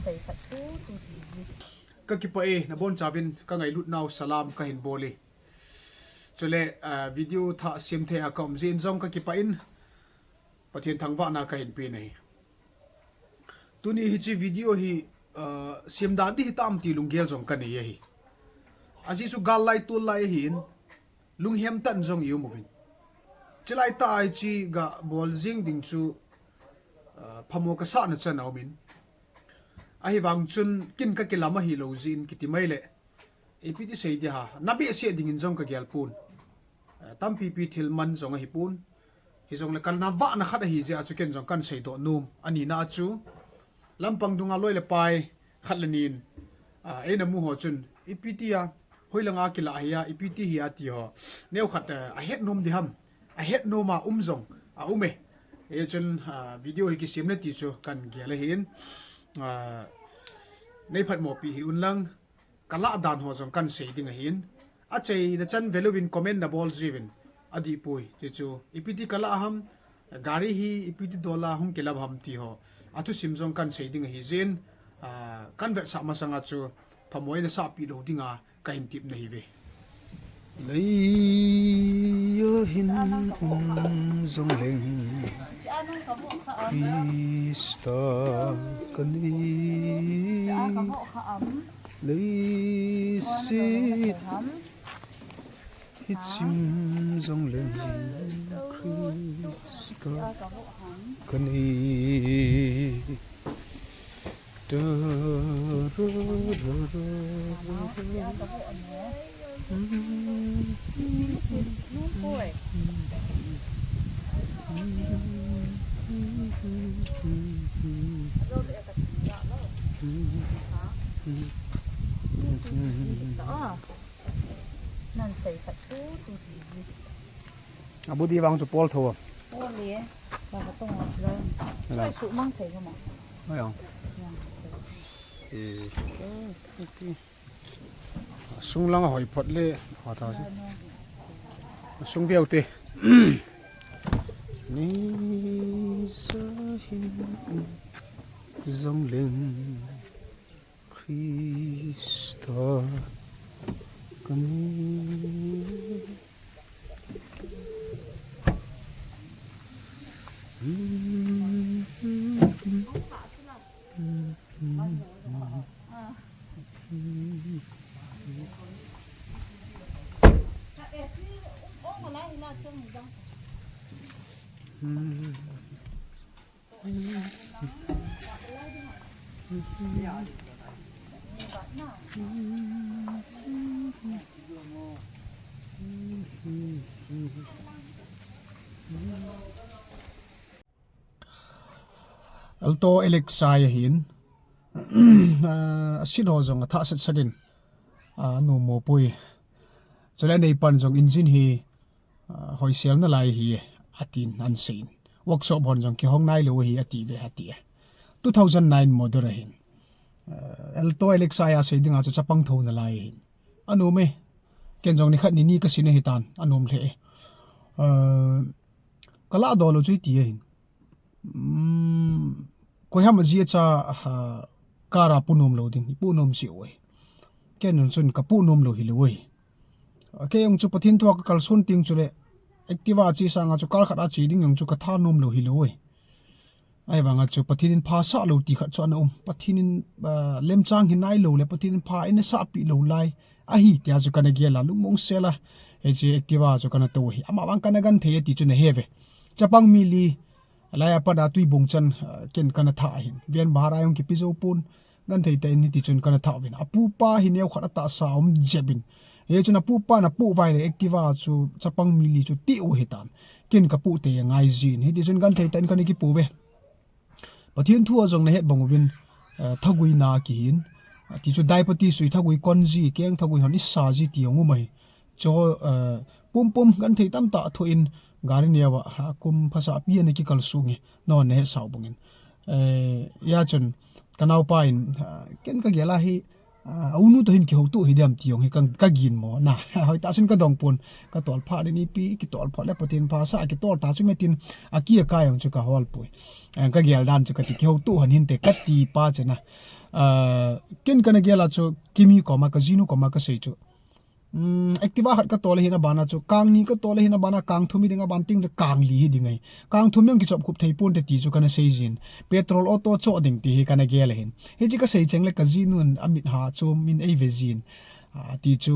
sei phat tu ka ki pa e na bon chavin ka ngai lut naw salam ka hin boli chule video tha sim the akom zin jong ka ki pa in pathian thangwa na ka hin pi nei tuni hi chi video hi sim da di tam ti lunggel jong ka nei hi aji chu gal lai tu lai hin lunghem tan jong yu movin chilai ta ai chi ga bol jing ding chu phamo ka sa na chan awmin ai wang chun kin ka kilama hi lo zin kiti mai le epiti sei dia ha nabi se ding in jong ka gyal pun tam pi pi thil man jong hi pun hi jong le kal na wa na khat hi je a chu ken jong kan sei do num ani na chu lampang dunga loi le pai khat lenin e na mu ho chun epiti ya hoilanga kila hiya epiti hi ati ho neu khat a het nom di ham a het no ma jong a ume e chun video hi ki sim le ti chu kan gyal hin nei phat mo pi hi unlang kala dan ho jong kan sei ding hin a chei na chan velovin comment na bol jivin adi pui chu ipiti kala ham gari hi ipiti dola hum kelab ham ti ho atu sim jong kan sei ding hi zen kan ver sa ma sanga chu phamoi na sa pi lo dinga ka hin tip nei ve lei yo hin jong leng Krista kani lấy xít hít sim dòng lên Krista kani da nan sei phat tu abu di wang chu pol tho pol le ba ka tong lo choi su mang thei ka ma ai ang sung lang hoi phot le ha ta sung viau te ni sa hin dòng lên Krista kani alto Alexa hin asin ho jong tha sat sadin no mo pui chale nei pan jong engine hi hoi sel na lai hi atin an sein workshop hon jong ki hong nai lo hi ati ve ati 2009 model hin alto Alexa ya sei dinga chu chapang tho na lai hin anu me ken jong ni khat ni ka sin hi tan anum the kala do lo chui ti hin ko ham ji cha kara punum lo ding punum si oi ken chun ka punum lo hi lo oi ke yong chu pathin thwa ka kal sun ting chule activa chi sanga chu kal khata chi ding yong chu ka tha num lo hi lo oi ai wanga chu pathin pha sa lo ti khat chon pathin lem chang hi nai lo le pathin pha in sa pi lo lai a hi tia chu kana gela lu mong sela e chi activa chu kana to hi ama wang kana gan the ti chu ne heve chapang mi li laya pada tui bongchan ken kana tha hin vian bahara yong ki pizo pun gan thei te ni ti chun kana tha win apu pa hi neu khata ta saum jebin e chuna pu pa na pu vai le activa chu chapang mili chu ti u hetan ken ka pu te ngai jin hi ti chun gan thei tan kan ki pu ve pathian thu ajong na het bongwin thagui na ki hin ti chu daipati sui thagui konji keng thagui hon isa ji ti ongu mai cho pum pum gan thei tam ta tho in gari newa kum phasa pi ne ki kal sungi no ne sau bungin ya chun kanau pain ken ka gela hi unu to hin ki hotu hidam ti yong hi kan ka gin mo na hoi ta sun ka dong pun ka tol pha ni pi ki tol pha le patin pha sa ki tol ta chu metin akia ka yong chu ka hol pui ka gel dan chu ka ti ki hotu han hin te ka ti pa chena kin kana gela chu kimi koma Kajinu koma ka sei chu activa hat ka tole hina bana chu kang ni ka tole hina bana kang thumi dinga ban ting de kang li hi dingai kang thum yang ki chop khup thei pun te ti chu kana sei jin petrol auto cho ding ti hi kana gela hin he chi ka sei chengle Kajinu amit ha chu min ei vezin ti chu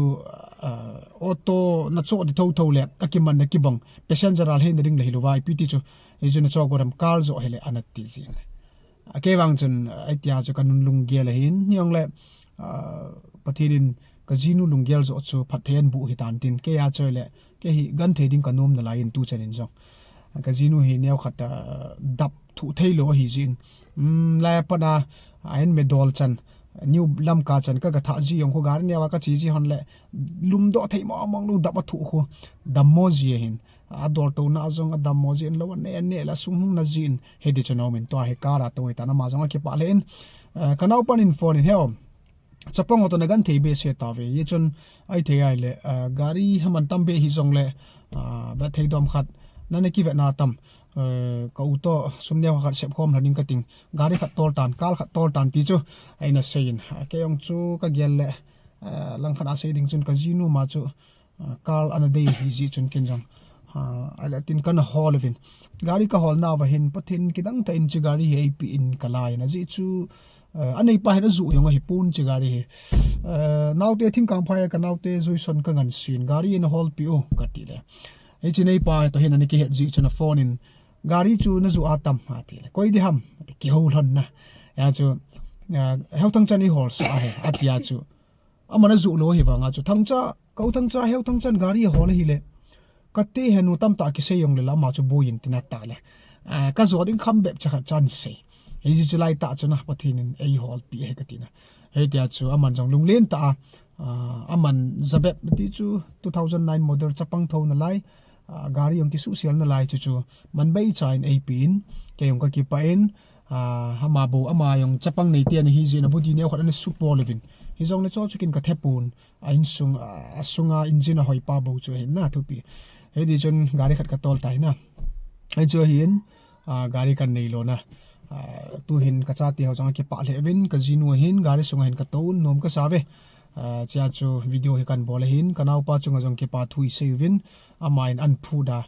auto na cho di tho le akiman na kibang passenger al hen ring le hilwa ip ti chu e chu na cho goram kal zo hele anat ti jin ke wang chun aitia chu kanun lung gela hin nyong le pathirin Kajinu lunggel zo chu phathen bu hi tan tin ke ya choile ke hi gan theding kanom na lain tu chanin jong Kajinu hi neu khata dap thu thailo hi jin la pana ain me dol chan new lam ka chan ka tha ji yong ko gar newa ka chi ji hon le lum do thei mo mong lu dap thu khu dammo ji hin a dol to na jong a dammo ji lo ne la sum na jin he de chanomen to he kara to ta na ma jong ke pa len kanau pan in phone in heo chapong hoto nagan theibe se Taove ye chon ai thei ai le gari haman tambe hi jong le ba thei dom khat nane ki ve na tam ka uto sumne khat sep khom running cutting gari khat tol tan kal khat tol tan ti chu aina sein ke yong chu ka gel le lang khat ase ding chun Kajinu ma chu kal ana dei hi ji chun ken jong ala tin kan hol vin gari ka hol na wa hin pathin kidang ta in chi gari he pi in kalai na ji chu anei pa hena zu yong hi pun chi gari he naute thing kang phai ka naute joison ka ngan sin gari in hol pi o ka ti le e chi nei pa to hena ni ki het ji chuna phone in gari chu na zu atam ha ti le koi di ham ki hol hon na ya chu heu thang chan ni hol sa he atia chu amana zu lo hi wanga chu thangcha kau thangcha heu thang chan gari hol hi le katte henu tam ta ki se yong le la ma chu buin tina ta le ka zo ding kham bep cha chan se he ji chulai ta chuna pathin in ei hol pi he katina he tia chu aman jong lunglen ta aman zabep ti chu 2009 model chapang tho na lai gari yong ki su sial na lai chu chu man bai chain ei pin ke yong ka ki pa in hama bo ama yong chapang nei tian hi ji na budi ne khat an su po levin hi jong le cho chukin ka thepun ain sung asunga engine hoi pa bo chu he na thu pi he di chun gari khat ka tol tai na ai chu hin gari kan nei lo na tu hin ka cha ti ho jang ki pa le vin Kajinu hin gari sunga hin ka to nom ka save chia chu video hi kan bol hin kanau pa chunga jong ki pa thui se vin amain an phu da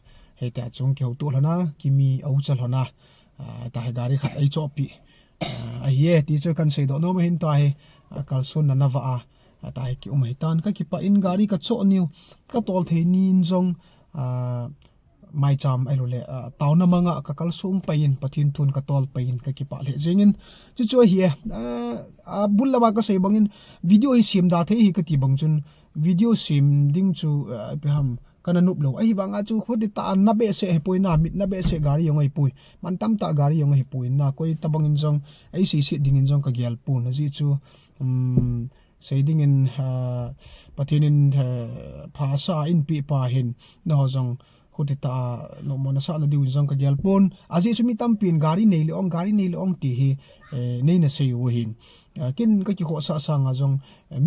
he ta chung ke to lana kimi au chal hona ta he gari khat ai cho pi a ye ti chu kan sei do no hin ta he kal sun na wa ta he ki umai tan ka ki pa in gari ka cho niu ka tol the nin jong mai cham elo le tauna manga ka kalsung pain pathin thun ka tol pain ka ki pa le jengin chu chu hi a bullama ka sei bangin video hi sim da the hi ka ti bang chun video sim ding chu beham kana nup lo ai banga chu khodi ta na be se he poina mit na be se gari yong ai pui man tam ta gari yong ai pui na koi tabang in jong ai si ding in jong ka gyal pu na ji chu sei ding in pathin in phasa in pi pa hin na ho jong khoti ta no mona sa na diu jong ka gel pon aji sumi tam pin gari nei le ong ti hi nei na sei wo hin kin ka ki kho sa sang a jong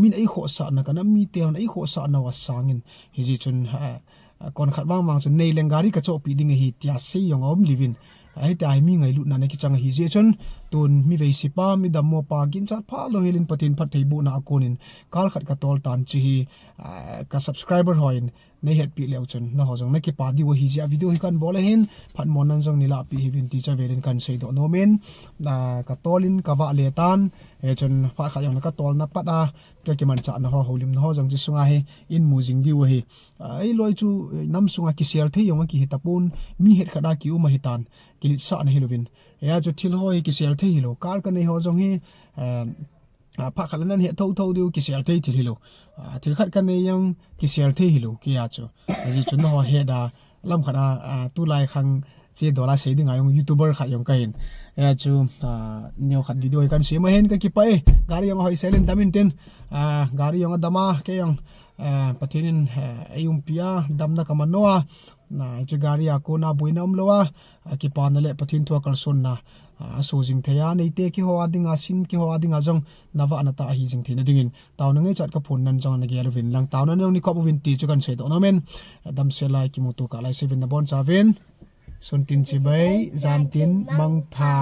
min ai kho sa na kana mi te on ai kho sa na wa sangin hi ji chun kon khat bang mang chun nei leng gari ka cho pi ding hi tia sei yong om livin ai ta mi ngai lu na ne ki chang hi je chun tun mi vei si pa mi dam mo pa gin chat pha lo helin patin phat thei bu na akonin kal khat ka tol tan chi hi ka subscriber hoin nei het pi leu chun na ho jong na ki pa di wo hi ja video hi kan bol hin phat mon nan jong ni la pi hi vin ti cha velin kan sei do no men na ka tolin ka wa le tan he chun pha kha yong na ka tol na pat a ka ki man cha na ho holim na ho jong ji sunga he in mu jing di wo hi ai loi chu nam sunga ki sel the yong ki hitapun mi het khada ki u ma hitan kilit sa na hilovin ya chu thil hoi ki sel the hi lo kal ka nei ho jong hi pha khalanan he tho diu ki sel the thil hi lo thil khat ka nei yang ki sel the hi lo ki ya chu ji chu no he da lam khana tu lai khang che dola sei ding ayong youtuber khat yong kain ya chu new khat video kan se ma hen ka ki pai gari yong hoi selen damin ten gari yong dama ke yong patinin ayum pia damna kamanoa na chu gari a ko na buinam lowa ki pa na le pathin thua kal son na so jing theya nei te ki ho adinga sin ki ho adinga jong nawa na ta hi jing thina dingin taw na ngai chat ka phone nan jong na ge lovin lang taw na ni ko win ti chu kan se do no men dam se lai ki mu tu ka lai 7 na bon chaven sun tin chi bai zan tin mang pha